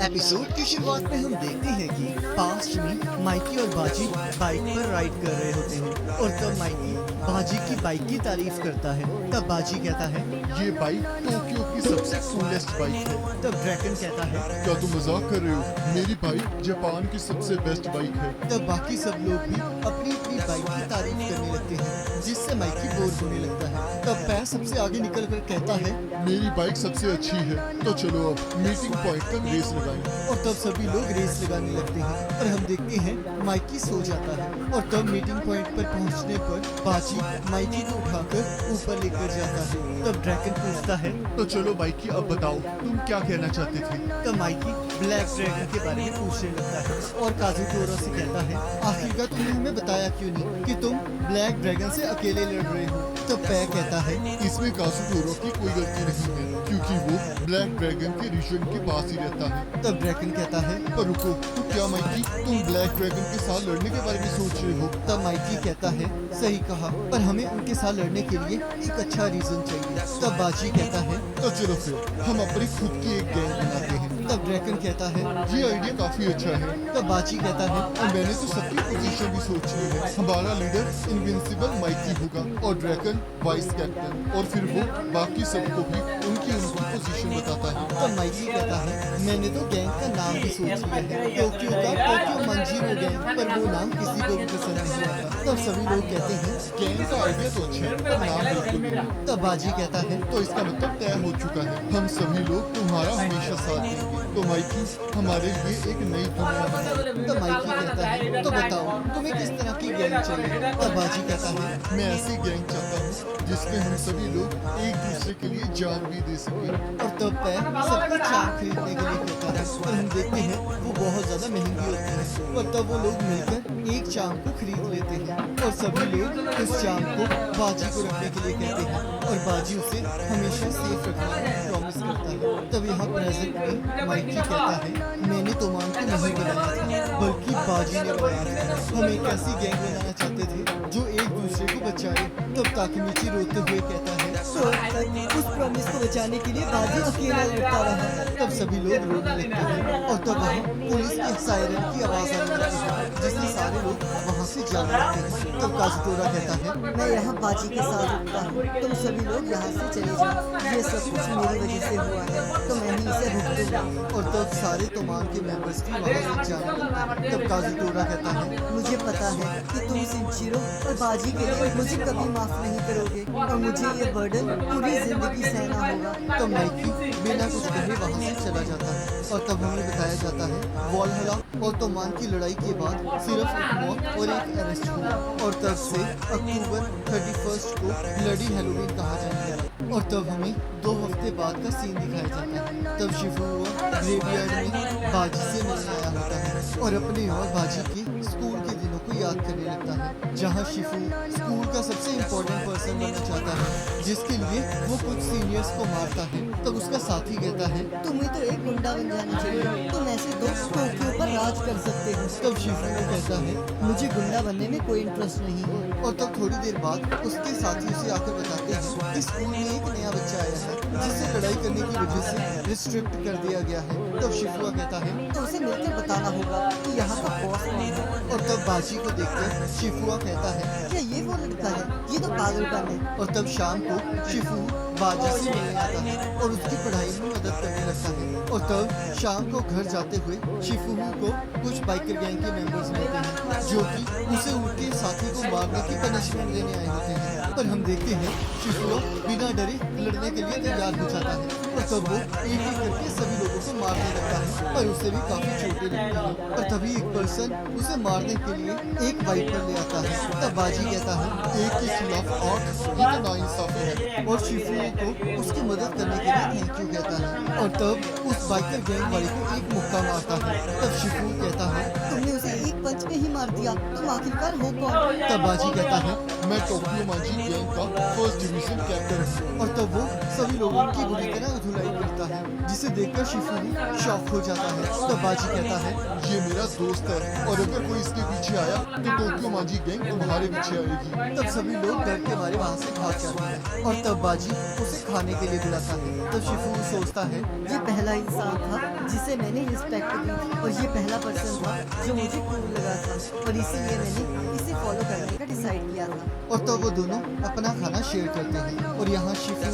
Episode की शुरुआत में हम देखते हैं कि पास्ट में माइकी और बाजी बाइक पर राइड कर रहे होते हैं और तब माइकी बाजी की बाइक की तारीफ करता है। तब बाजी कहता है, ये बाइक टोक्यो की सबसे कूलेस्ट बाइक है। तब ड्रैगन कहता है, क्या तुम मजाक कर रहे हो? मेरी बाइक जापान की सबसे बेस्ट बाइक है। तब बाकी सब लोग भी अपनी अपनी बाइक की तारीफ करने लगते हैं, जिससे माइकी बोर होने लगता है। तब पैर सबसे आगे निकल कर कहता है, मेरी बाइक सबसे अच्छी है, तो चलो अब मीटिंग पॉइंट तक रेस लगाएं। और तब सभी लोग रेस लगाने लगते हैं और हम देखते हैं माइकी सो जाता है। और तब मीटिंग पॉइंट पर पहुंचने पर बाजी माइकी को उठाकर ऊपर लेकर जाता है। तब ड्रैगन पूछता है, तो चलो माइकी, अब बताओ तुम क्या कहना चाहते थे? तब माइकी ब्लैक ड्रैगन के बारे में पूछने लगता है और काजुटोरा से कहता है, आखिरकार तुमने हमें बताया क्यों नहीं कि तुम ब्लैक ड्रैगन से अकेले लड़ रहे हो? तब पै कहता है, इसमें काजुटोरो की कोई गलती नहीं है, क्योंकि वो ब्लैक ड्रैगन के रीजन के पास ही रहता है। तब ड्रैगन कहता है, पर रुको, तो क्या माइकी तुम ब्लैक ड्रैगन के साथ लड़ने के बारे में सोच रहे हो? तब माइकी कहता है, सही कहा, पर हमें उनके साथ लड़ने के लिए एक अच्छा रीजन चाहिए। तब बाजी कहता है, तो चलो फिर हम अपनी खुद की एक गैंग बनाते हैं। तब ड्रैगन कहता है, ये आइडिया काफी अच्छा है। तब बाजी कहता है, और मैंने तो सबकी पोजीशन भी सोच ली है। हमारा लीडर इनविंसिबल माइकी होगा और ड्रैगन वाइस कैप्टन, और फिर वो बाकी सबको भी उनकी पोजीशन बताता है। तब माइकी कहता है, मैंने तो गैंग का नाम भी सोच लिया है, टोक्यो का टोक्यो मंजीरो गैंग, पर वो नाम किसी को भी पसंद नहीं आता। तब सभी लोग कहते हैं, गैंग का आइडिया तो अच्छा है, पर नाम बिल्कुल नहीं। तब बाजी कहता है, तो इसका मतलब तय हो चुका है, हम सभी लोग तुम्हारा हमेशा साथ देंगे। तो माइकी हमारे लिए एक नई दुनिया बनाओ। तब माइकी कहता है, तो बताओ तुम्हें किस तरह की गैंग चाहिए? तब बाजी कहता है, मैं ऐसी गैंग चाहता हूँ जिसमें हम सभी लोग एक दूसरे के लिए जान भी दे सकें। और तब पै सबको चाम खरीदने के लिए कहता है और हम देखते हैं वो बहुत ज्यादा महंगी होती है। और तब वो लोग मिलकर एक चाम को खरीद लेते हैं और सभी लोग उस चाम को बाजी को रखने के लिए कहते हैं और बाजी उसे हमेशा सेफ रखने का प्रॉमिस करता है। तब यहाँ प्रेजेंट में माइकी कहता है, मैंने तोमान को नहीं बनाया था, बल्कि बाजी ने बनाया था। हम एक ऐसी गैंग बनाना चाहते थे जो एक दूसरे को बचाए। तब ताकेमिची रोते हुए कहता है, तो तक उस प्रॉमिस को बचाने के लिए बाजी अकेला लड़ता रहा। तब सभी लोग रोने लगते हैं और तब वहाँ पुलिस की सायरन की आवाज आने लगती है, जिससे सारे लोग वहाँ से जाने लगते हैं। तब काजुटोरा कहता है, मैं यहाँ बाजी के साथ रुकता हूँ, तुम सभी लोग यहाँ से चले जाओ। ये सब कुछ मेरी वजह से हुआ है, तो मैं ही इसे भुगतूंगा। और तब सारे तोमान के मेंबर्स भी वहाँ से जाने लगते हैं। तब काजुटोरा कहता है, मुझे पता है कि तुम सिंचिरो और बाजी के लिए मुझे कभी माफ नहीं करोगे और मुझे ये बर्डन पूरी जिंदगी सहना होगा। तब माइकी बिना कुछ कहे वहाँ से चला जाता है और तब हमें बताया जाता है वॉलहला और तोमान की लड़ाई के बाद सिर्फ एक मौत और एक अरेस्ट हुआ और तब से अक्टूबर 31 को ब्लडी हैलोवीन कहा जाने लगा। और तब हमें 2 हफ्ते बाद का सीन दिखाया जाता है। तब शिफुआ ग्रेवयार्ड में बाजी से मिलने आया होता है और अपने और बाजी के स्कूल के दिनों को याद करने लगता है, जहाँ शिफू स्कूल का सबसे इम्पोर्टेंट पर्सन बनना चाहता है, जिसके लिए वो कुछ सीनियर्स को मारता है। तब उसका साथी कहता है, तुम्हें तो एक गुंडा बन जाना चाहिए, तुम ऐसे तो टोक्यो पर राज कर सकते हो। तब शिफू कहता है, मुझे गुंडा बनने में कोई इंटरेस्ट नहीं है। और तब थोड़ी देर बाद उसके साथी उसे आकर बताते हैं कि स्कूल में एक नया बच्चा आया है जिसे लड़ाई करने की वजह से रिस्ट्रिक्ट कर दिया गया है। तब शिफुआ कहता है, तो उसे मिलकर बताना होगा कि यहाँ का बॉस कौन है। और तब बाजी को देखकर शिफुआ कहता है, क्या ये वो लड़का है? ये तो पागलपन है। और तब शाम को शिफू बाजी से मिलने आता है और उसकी पढ़ाई में मदद करने लगता है। और तब शाम को घर जाते हुए शिफू को कुछ बाइकर गैंग के मेंबर्स मिलते हैं जो कि उसे उनके साथी को मारने की पनिशमेंट देने आए होते हैं। पर हम देखते हैं शिफू बिना डरे लड़ने के लिए तैयार हो जाता है और तब वो एक एक करके सभी लोगों को मारने लगता है, पर उसे भी काफी चोटें लगती हैं। और तभी एक पर्सन उसे मारने के लिए एक वाइपर ले आता है। तब बाजी कहता है, एक के खिलाफ 8, ये तो नाइंसाफी है। और शिफू को उसकी मदद करने के लिए थैंक यू कहता है। और तब उस बाइकर गैंग वाले को एक मुक्का मारता है। तब शिफू कहता है, तुमने उसे एक पंच में ही मार दिया, तुम आखिरकार हो कौन? तब बाजी कहता है, मैं टोक्यो मांजी गैंग का 1st डिवीजन कैप्टन हूँ। और तब वो सभी लोगों की बुरी तरह धुलाई करता है, जिसे देखकर शिफू शॉक हो जाता है। जाता है। तब बाजी कहता है, ये मेरा दोस्त है और अगर कोई इसके पीछे आया तो टोक्यो मांझी गैंग तुम्हारे पीछे आएगी। तब सभी लोग डर के मारे वहाँ से भाग जाते हैं और तब बाजी उसे खाने के लिए बुलाता है। तब शिफू सोचता है, ये पहला इंसान था जिसे मैंने रिस्पेक्ट दी और ये पहला पर्सन था जो मुझे कूल लगा था और इसीलिए मैंने इसे फॉलो करने का डिसाइड किया था। और तब वो दोनों अपना खाना शेयर करते हैं और यहाँ शिफू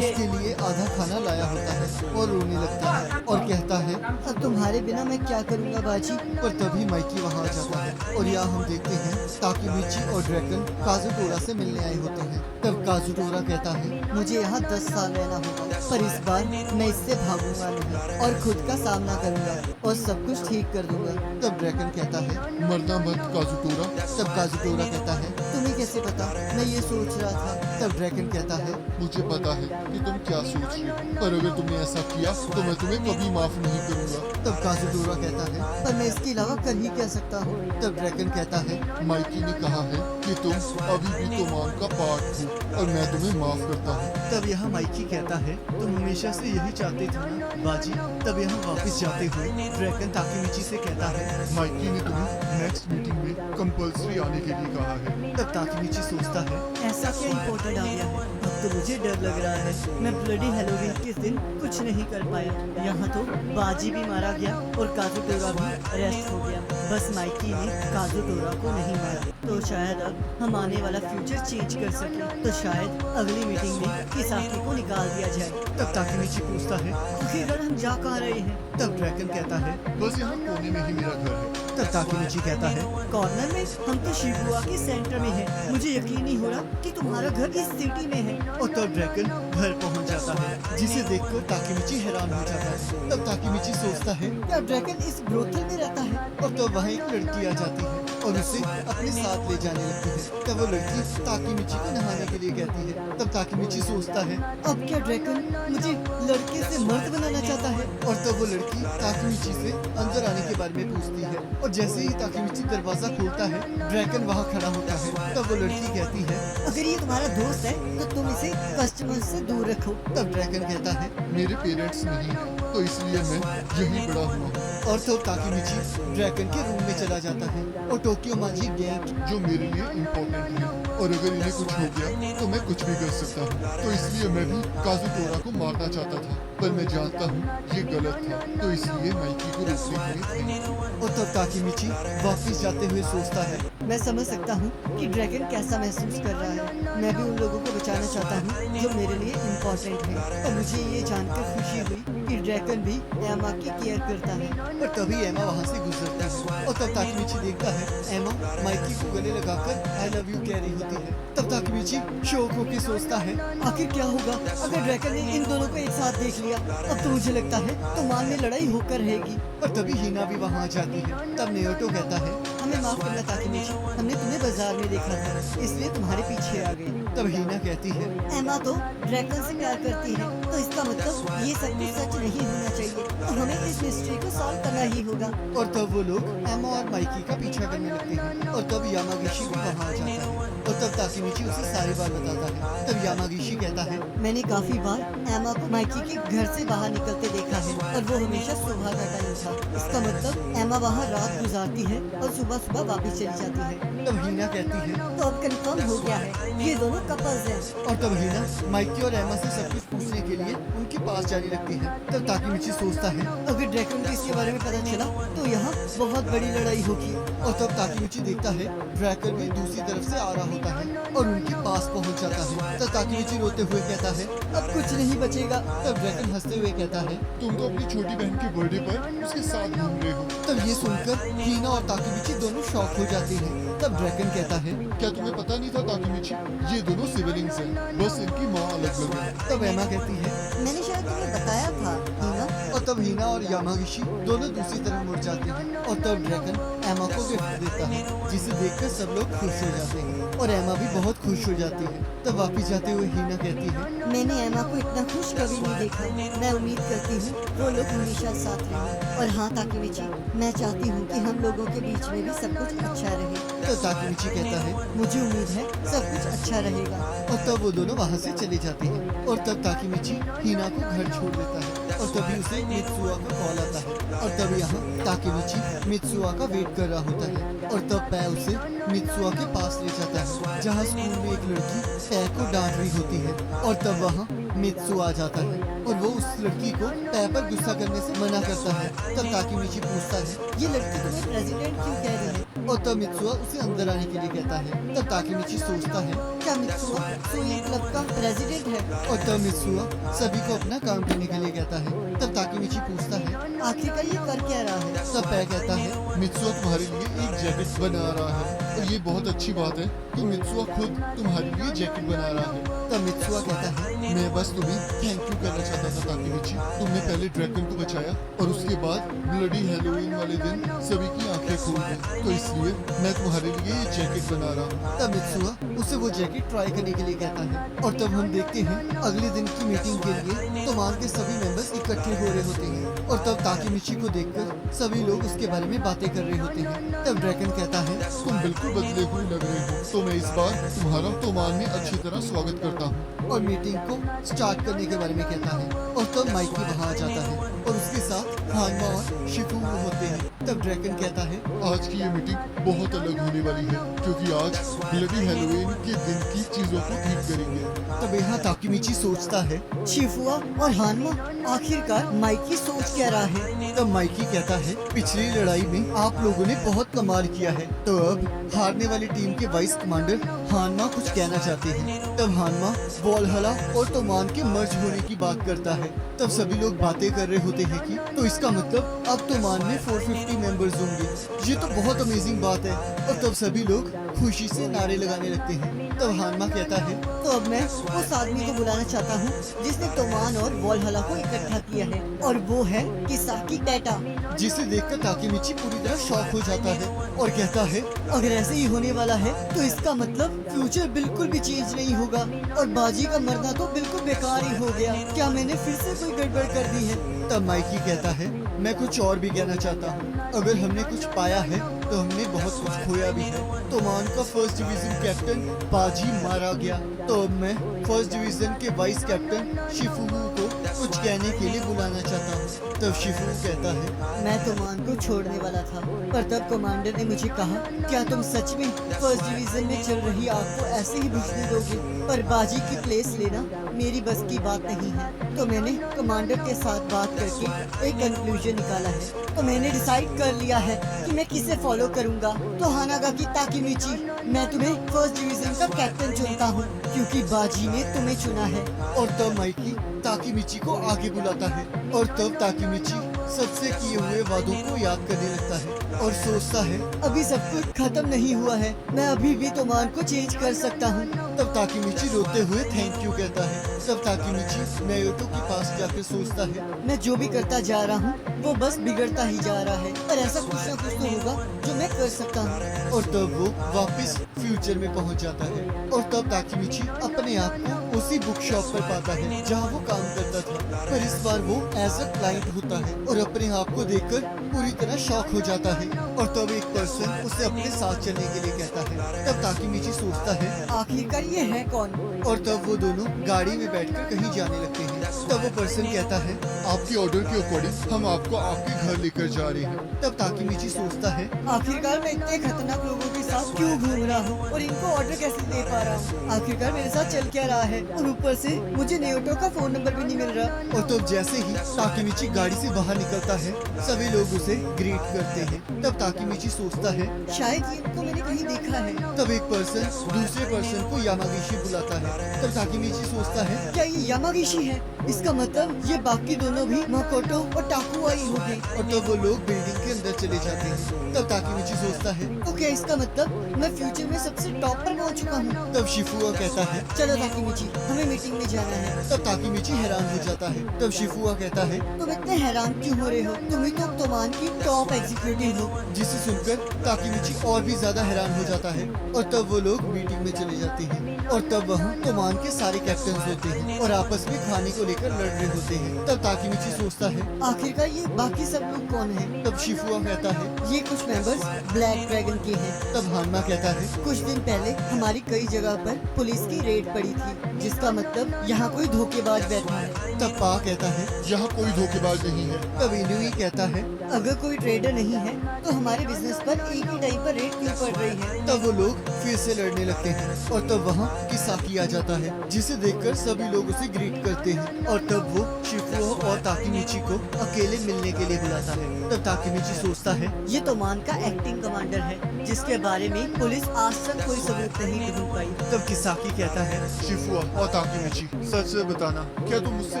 उसके लिए आधा खाना लाया होता है और रोने लगता है और कहता है, अब तुम्हारे बिना मैं क्या करूँगा बाजी। पर तभी माइकी वहाँ आ जाता है और यहाँ हम देखते हैं ताकेमिची और ड्रैगन काजुटोरा से मिलने आए होते हैं। तब काजुटोरा कहता है, मुझे यहाँ 10 साल रहना होगा पर इस बार मैं इससे भागूंगा नहीं और खुद का सामना करूंगा और सब कुछ ठीक कर दूंगा। तब ड्रैगन कहता है, मरना मत काजुटोरा। तब काजुटोरा कहता है, तुम्हें कैसे पता? मैं ये सोच रहा था। तब ड्रैगन कहता है, मुझे पता है कि तुम क्या सोच रहे हो, पर अगर तुमने ऐसा किया तो मैं तुम्हें कभी माफ नहीं करूंगा। तब काजुटोरा कहता है, पर मैं इसके अलावा कर ही क्या सकता हूँ। तब ड्रैगन कहता है, माइकी ने कहा है कि तुम अभी भी तोमान का पार्ट हो और मैं तुम्हें माफ करता हूँ। तब यहाँ माइकी कहता है, तुम हमेशा से यही चाहते थे ना बाजी। तब यहाँ वापस जाते हुए ड्रैगन ताकेमिची से कहता है, माइकी ने तुम्हें नेक्स्ट मीटिंग में कंपल्सरी आने के लिए कहा है। तब ताकेमिची सोचता है, ऐसा क्या इम्पोर्टेंट आ गया है? अब तो मुझे डर लग रहा है। मैं ब्लडी हेलोवीन के दिन कुछ नहीं कर पाया। यहाँ तो बाजी भी मारा गया और काजुटोरा भी अरेस्ट हो गया। बस माइकी ने काजुटोरा को नहीं मारा तो शायद अब हम आने वाला फ्यूचर चेंज कर सके। तो शायद अगली मीटिंग में किसाकी को निकाल दिया जाए। तब ताकेमिची पूछता है, आखिरकार हम जा कहाँ रहे हैं? तब ड्रैगन कहता है, बस यहाँ कोने में ही मेरा घर है। तब ताकेमिची कहता है, कॉर्नर में? हम तो शिबुआ के सेंटर में हैं। मुझे यकीन नहीं हो रहा कि तुम्हारा घर इस सिटी में है। और तब ड्रैगन घर पहुंच जाता है जिसे देखकर ताकेमिची हैरान हो जाता है। तब ताकेमिची सोचता है, क्या ड्रैगन इस ब्रोथल में रहता है? और तब वहाँ एक लड़की आ जाती है और उसे अपने साथ ले जाने लगती है। तब वो लड़की ताकेमिची को नहाने के लिए कहती है। तब ताकेमिची सोचता है, अब क्या ड्रैगन मुझे लड़के से मर्द बनाना चाहता है? और तब वो लड़की ताकेमिची से अंदर आने के बारे में पूछती है और जैसे ही ताकेमिची दरवाजा खोलता है ड्रैगन वहाँ खड़ा होता है। तब वो लड़की कहती है, अगर ये तुम्हारा दोस्त है तो तुम इसे कस्टमर से दूर रखो। तब ड्रैगन कहता है, मेरे पेरेंट्स नहीं हैं तो इसलिए मैं यही बड़ा हुआ। और तब ताकेमिची ड्रैगन के रूम में चला जाता है और टोक्यो मांझी गैंग जो मेरे लिए इम्पोर्टेंट है और अगर इन्हें कुछ हो गया तो मैं कुछ भी कर सकता हूँ। तो इसलिए मैं भी काजुटोरा को मारना चाहता था पर मैं जानता हूँ ये गलत था तो इसलिए माइकी को रोकने के लिए थैंक यू। और तब ताकेमिची वापस जाते हुए सोचता है, मैं समझ सकता हूँ कि ड्रैगन कैसा महसूस कर रहा है। मैं भी उन लोगों को बचाना चाहता हूँ जो मेरे लिए इम्पोर्टेंट है और मुझे ये जानकर खुशी हुई कि ड्रैगन भी एमा की केयर करता है। और तभी एमा वहाँ से गुजरती है और तब ताकेमिची देखता है एमा माइकी को गले लगाकर आई लव यू कह रही होती है। तब ताकेमिची शौक होकर सोचता है, आखिर क्या होगा अगर ड्रैगन ने इन दोनों को एक साथ देख लिया? अब तो मुझे लगता है तोमान में लड़ाई होकर रहेगी। और तभी हिना भी वहाँ आ जाती है। तब नेओटो कहता है, हमें माफ करना ताकेमिची, हमने तुम्हें बाजार में देखा था इसलिए तुम्हारे पीछे आ गए। तब हिना कहती है, एमा तो ड्रैगन से प्यार करती है तो इसका मतलब ये सब कुछ सच नहीं होना चाहिए। तो हमें इस मिस्ट्री को सॉल्व करना ही होगा। और तब वो लोग एमा और माइकी का पीछा करने लगते हैं और तब यामागिशी भी वहाँ आ जाता है और तब ताकेमिची उसे सारी बात बताता है। तब यामागिशी कहता है, मैंने काफी बार एमा को माइकी के घर से बाहर निकलते देखा है और वो हमेशा सुबह का टाइम था। इसका मतलब एमा वहाँ रात गुजारती है और सुबह सुबह वापस चली जाती है। तब हिना कहती है, तो अब कंफर्म हो गया है ये दोनों कपल्स हैं। और तब हिना माइकी और एमा से सब कुछ पूछने के लिए उनके पास जाने लगती है। तब ताकेमिची सोचता है, अगर ड्रैगन को इसके बारे में पता चला तो यहाँ बहुत बड़ी लड़ाई होगी। और तब ताकेमिची देखता है ड्रैगन भी दूसरी तरफ से आ रहा होता है और उनके पास पहुंच जाता है। तब ताकेमिची रोते हुए कहता है, अब कुछ नहीं बचेगा। तब ड्रैगन हंसते हुए कहता है। तुम तो अपनी छोटी बहन के बर्थडे पर उसके साथ घूम रहे हो। तब ये सुनकर हीना और ताकेमिची दोनों शॉक हो जाते हैं। तब ड्रैगन कहता है, क्या तुम्हें पता नहीं था ताकेमिची, ये दोनों सिबलिंग्स हैं, बस इनकी माँ अलग अलग है। तब एमा कहती है, मैंने शायद तुम्हें बताया था हीना। और तब हीना और यामागिशी दोनों दूसरी तरफ मुड़ जाते हैं और तब ड्रैगन एमा को गिफ्ट देता है जिसे देखकर सब लोग खुश हो जाते हैं और एमा भी बहुत खुश हो जाती है। तब वापस जाते हुए हीना कहती है, मैंने एमा को इतना खुश कभी नहीं देखा। मैं उम्मीद करती हूँ वो लोग हमेशा साथ रहें। और हाँ ताकेमिची, मैं चाहती हूँ कि हम लोगों के बीच में भी सब कुछ अच्छा रहे। तो ताकेमिची कहता है, मुझे उम्मीद है सब कुछ अच्छा रहेगा। और तब वो दोनों वहाँ से चले जाते हैं और तब ताकेमिची हीना को घर छोड़ देता है। और तभी उसे मित्सुआ का कॉल आता है और तब यहाँ ताकेमिची मित्सुआ का वेट कर रहा होता है और तब पै उसे मित्सुआ के पास ले जाता है जहाँ स्कूल में एक लड़की पै को डांट रही होती है और तब वहाँ मित्सुआ आ जाता है और वो उस लड़की को पै पर गुस्सा करने से मना करता है। तब ताकेमिची पूछता है ये लड़की तुम्हें प्रेसिडेंट क्यों कह रही है? और तब मित्सुआ उसे अंदर आने के लिए कहता है। तब ताकेमिची सोचता है क्या मित्सुआ स्विमिंग क्लब का प्रेसिडेंट है? और तब मित्सुआ सभी को अपना काम करने के लिए कहता है। तब ताकेमिची पूछता है आखिरकार ये कर क्या रहा है? तब पै कहता है मित्सुआ तुम्हारे लिए एक जैकेट बना रहा है और ये बहुत अच्छी बात है कि मित्सुआ खुद तुम्हारे लिए जैकेट बना रहा है। तब मित्सुआ कहता है मैं बस तुम्हें थैंक यू कहना चाहता था ताकेमिची। तुमने पहले ड्रैगन को बचाया और उसके बाद ब्लडी हैलोवीन वाले दिन सभी की आंखें खोल दी, तो इसलिए मैं तुम्हारे लिए ये जैकेट बना रहा हूँ। तब मित्सुआ उसे वो जैकेट ट्राई करने के लिए कहता है और तब हम देखते हैं अगले दिन की मीटिंग के लिए तोमान के सभी मेंबर्स इकट्ठे हो रहे होते हैं और तब ताकेमिची को देखकर सभी लोग उसके बारे में बातें कर रहे होते हैं। तब ड्रैगन कहता है तुम बिल्कुल बदले हुए लग रहे हो, तो मैं इस बार तुम्हारा तोमान में अच्छी तरह स्वागत करता हूँ और मीटिंग को स्टार्ट करने के बारे में कहता है और तब माइकी वहाँ आ जाता है और उसके साथ हानमा और शिफुमो होते हैं। तब ड्रैगन कहता है आज की ये मीटिंग बहुत अलग होने वाली है क्योंकि आज ब्लडी हैलोवीन के दिन की चीजों को ठीक करेंगे। तब यहाँ ताकेमिची सोचता है शिफुआ और हानमा आखिरकार माइकी सोच क्या रहा है? तब माइकी कहता है पिछली लड़ाई में आप लोगों ने बहुत कमाल किया है, तो अब हारने वाली टीम के वाइस कमांडर हानमा कुछ कहना चाहते हैं। तब हानमा वॉलहला और तोमान के मर्ज होने की बात करता है। तब सभी लोग बातें कर रहे होते हैं कि तो इसका मतलब अब तोमान में 450 मेंबर्स होंगे, ये तो बहुत अमेजिंग बात है। और तब सभी लोग खुशी से नारे लगाने लगते हैं। तब हानमा कहता है तो अब मैं उस आदमी को बुलाना चाहता हूँ जिसने तोमान और वॉलहला को इकट्ठा किया है और वो है किसाकी टेटा। जिसे देखकर ताकेमिची पूरी तरह शॉक हो जाता है और कहता है अगर ऐसे ही होने वाला है तो इसका मतलब फ्यूचर बिल्कुल भी चेंज नहीं होगा और बाजी का मरना तो बिल्कुल बेकार ही हो गया। क्या मैंने फिर से कोई गड़बड़ कर दी है? तब माइकी कहता है मैं कुछ और भी कहना चाहता हूँ, अगर हमने कुछ पाया है तो हमने बहुत कुछ खोया भी है। तोमान का फर्स्ट डिवीजन कैप्टन बाजी मारा गया, तो अब मैं फर्स्ट डिवीजन के वाइस कैप्टन शिफुमो को कुछ कहने के लिए बुलाना चाहता हूँ। तब शिफुमो कहता है मैं तोमान को छोड़ने वाला था पर तब कमांडर ने मुझे कहा क्या तुम सच में फर्स्ट डिवीजन में चल रही आग को ऐसे ही बुझने दोगे? पर बाजी की प्लेस लेना मेरी बस की बात नहीं है। तो मैंने कमांडर के साथ बात करके एक कंक्लूजन निकाला है। तो मैंने डिसाइड कर लिया है कि मैं किसे फॉलो करूंगा। तो हानागाकी ताकेमिची, मैं तुम्हें फर्स्ट डिवीजन का कैप्टन चुनता हूँ क्योंकि बाजी ने तुम्हें चुना है। और तब माइकी ताकेमिची को आगे बुलाता है और तब ताकेमिची सबसे किए हुए वादों को याद करने लगता है और सोचता है अभी सब कुछ खत्म नहीं हुआ है, मैं अभी भी तोमान को चेंज कर सकता हूँ। तब ताकेमिची रोते हुए थैंक यू कहता है। तब ताकेमिची नायोटो के पास जाकर सोचता है मैं जो भी करता जा रहा हूँ वो बस बिगड़ता ही जा रहा है, पर ऐसा कुछ ना कुछ तो होगा जो मैं कर सकता हूँ। और तब वो वापस फ्यूचर में पहुंच जाता है और तब ताकेमिची अपने आप को उसी बुक शॉप पर पाता है जहां वो काम करता था, पर इस बार वो एज अ क्लाइंट होता है और अपने आप को देखकर पूरी तरह शॉक हो जाता है। और तब एक पर्सन उसे अपने साथ चलने के लिए कहता है। तब ताकेमिची सोचता है आखिरकार ये है कौन? और तब वो दोनों गाड़ी में बैठकर कहीं जाने लगते हैं। तब वो पर्सन कहता है आपके ऑर्डर के अकॉर्डिंग हम आपको आपके घर लेकर जा रहे हैं। तब ताकेमिची सोचता है आखिरकार मैं इतने खतरनाक लोगों के साथ क्यों घूम रहा हूँ और इनको ऑर्डर कैसे दे पा रहा हूँ? आखिरकार मेरे साथ चल क्या रहा है? और ऊपर से मुझे नायोटो का फोन नंबर भी नहीं मिल रहा। और तब जैसे ही ताकेमिची गाड़ी से बाहर निकलता है सभी लोग उसे ग्रीट करते हैं। तब ताकेमिची सोचता है शायद ये इनको मैंने कहीं देखा है। तब एक पर्सन दूसरे पर्सन को यामागिशी बुलाता है। तब ताकेमिची सोचता है क्या ये यामागिशी है? इसका मतलब ये बाकी दोनों भी मकोटो और टाकुआ ही होंगे। और तब वो लोग बिल्डिंग के अंदर चले जाते हैं। तब ताकेमिची सोचता है तो क्या इसका मतलब मैं फ्यूचर में सबसे टॉप पर पहुंच चुका हूँ? तब शिफुआ कहता है चलो ताकेमिची, हमें मीटिंग में जाना है। तब ताकेमिची हैरान हो जाता है। तब शिफुआ कहता है तुम इतने हैरान क्यों हो रहे हो? तुम ही तो तोमान की टॉप एग्जीक्यूटिव हो। जिसे सुनकर ताकेमिची और भी ज्यादा हैरान हो जाता है। और तब वो लोग मीटिंग में चले जाते हैं और तब वहाँ तोमान के सारे कैप्टन होते हैं और आपस में खाने को लेकर लड़ रहे होते हैं। तब ताकेमिची सोचता है आखिरकार ये बाकी सब लोग कौन हैं? तब शिफुआ शिफुआ कहता है। ये कुछ मेंबर्स ब्लैक ड्रैगन के हैं। तब हानमा कहता है। कुछ दिन पहले हमारी कई जगह पर पुलिस की रेड पड़ी थी, जिसका मतलब यहाँ कोई धोखेबाज बैठा है। तब पा कहता है। यहाँ कोई धोखेबाज नहीं है। तब इनुई कहता है। अगर कोई ट्रेडर नहीं है तो हमारे बिजनेस पर एक ही टाइम पर रेड क्यों पड़ रही है? तब वो लोग फिर से लड़ने लगते हैं और तब वहाँ किसाकी आ जाता है, जिसे देखकर सभी लोग उसे ग्रीट करते हैं। और तब वो शिफुआ और ताकेमिची को अकेले मिलने के लिए बुलाता है। तब ताकेमिची सोचता है। ये तो मान का एक्टिंग कमांडर है, जिसके बारे में पुलिस आज तक कोई सबूत नहीं ढूंढ पाई। तब किसाकी कहता है। शिफुआ और ताकेमिची, सच से बताना, क्या तुम मुझसे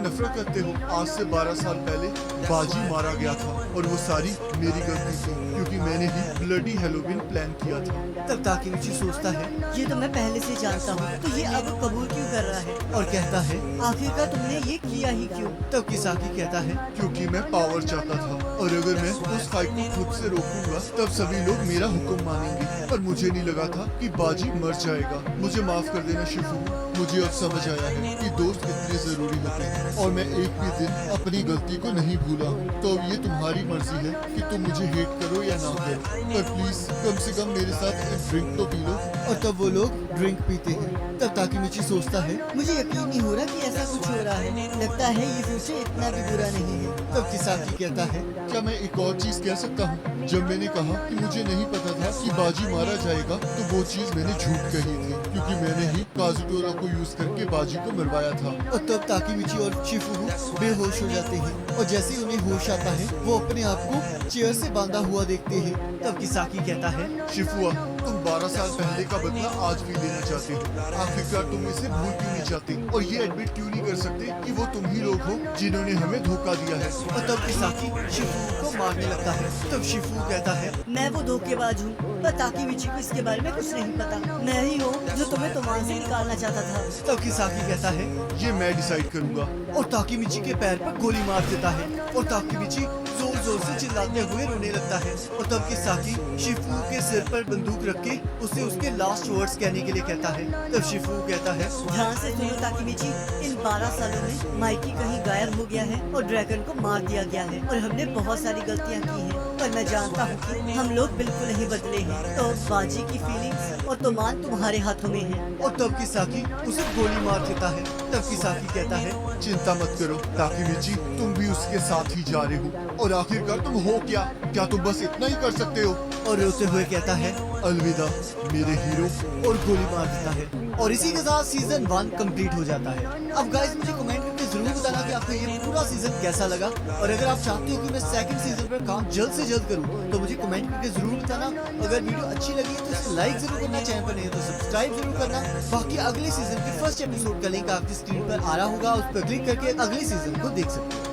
नफरत करते हो? आज से 12 साल पहले बाजी मारा गया था और वो सारी मेरी गलती थी, क्योंकि मैंने ही ब्लडी हैलोवीन प्लान किया था। तब ताकेमिची सोचता है ये तो मैं पहले से जानता हूँ, तो ये अब कबूल क्यों कर रहा है? और कहता है। आखिरकार तुमने ये किया ही क्यों? तब किसाकी कहता है। क्योंकि मैं पावर चाहता था और अगर मैं उस फाइट को खुद से रोकूंगा तब सभी लोग मेरा हुक्म मानेंगे। पर मुझे नहीं लगा था कि बाजी मर जाएगा। मुझे माफ कर देना शिफू, मुझे अब समझ आया है कि दोस्त कितने जरूरी होते हैं और मैं एक भी दिन अपनी गलती को नहीं भूला। तो अब ये तुम्हारी मर्जी है कि तुम मुझे हेट करो या ना करो, पर प्लीज कम से कम मेरे साथ एक ड्रिंक तो पी लो। और तब वो लोग ड्रिंक पीते हैं। तब ताकेमिची सोचता है। मुझे यकीन नहीं हो रहा कि ऐसा कुछ हो रहा है। लगता है ये फ्यूचर इतना भी बुरा नहीं है। तब किसाकी कहता है। क्या मैं एक और चीज कह सकता हूँ? जब मैंने कहा कि मुझे नहीं पता था कि बाजी मारा जाएगा, तो वो चीज मैंने झूठ कही थी, क्योंकि मैंने ही काजुटोरा को यूज करके बाजी को मरवाया था। और तब ताकेमिची और शिफुरु बेहोश हो जाते हैं और जैसे ही उन्हें होश आता है वो अपने आप को चेयर से बांधा हुआ देखते हैं। तब किसाकी कहता है। शिफुआ, तुम 12 साल पहले का बदला आज भी लेना चाहते हो। आखिरकार तुम इसे भूल क्यों नहीं चाहते और ये एडमिट क्यों नहीं कर सकते कि वो तुम ही लोग हो जिन्होंने हमें धोखा दिया है? और तब किसाकी शिफुरु को मारने लगता है। तब शिफुरु कहता है। मैं वो धोखेबाज हूँ, पर ताकेमिची को इसके बारे में कुछ नहीं पता। मैं ही हूँ जो तुम्हें तुमान से निकालना चाहता था। तब किसाकी कहता है। ये मैं डिसाइड करूंगा। और ताकेमिची के पैर पर गोली मार देता है और ताकेमिची जोर जोर से चिल्लाते हुए रोने लगता है। और तब किसाकी शिफुरु के सिर पर बंदूक रख के उसे उसके लास्ट वर्ड्स कहने के लिए कहता है। तब शिफुरु कहता है। ध्यान से सुनो ताकेमिची, इन 12 सालों में माइकी कहीं गायब हो गया है और ड्रैगन को मार दिया गया है और हमने बहुत सारी गलतियाँ की हैं, पर मैं जानता हूँ कि हम लोग बिल्कुल नहीं बदले हैं। तो बाजी की फीलिंग्स और तुमान तुम्हारे हाथों में है। और तब किसाकी उसे गोली मार देता है। तब किसाकी कहता है। चिंता मत करो ताकेमिची, तुम भी उसके साथ ही जा रहे हो। और आखिरकार तुम हो क्या तुम बस इतना ही कर सकते हो? और रोते हुए कहता है। अलविदा मेरे हीरो। और गोली मार देता है। और इसी के साथ सीजन 1 कंप्लीट हो जाता है। अब गाइस मुझे कमेंट करके जरूर बताना कि आपको ये पूरा सीजन कैसा लगा, और अगर आप चाहते हो कि मैं सेकंड सीजन पर काम जल्द से जल्द करूं तो मुझे कमेंट करके जरूर बताना। अगर वीडियो अच्छी लगी है तो इसे लाइक जरूर करना, चैनल पर नहीं है तो सब्सक्राइब जरूर करना। बाकी अगले सीजन के फर्स्ट एपिसोड का लिंक आपकी स्क्रीन पर आ रहा होगा, उस पर क्लिक करके अगले सीजन को देख सकते हो।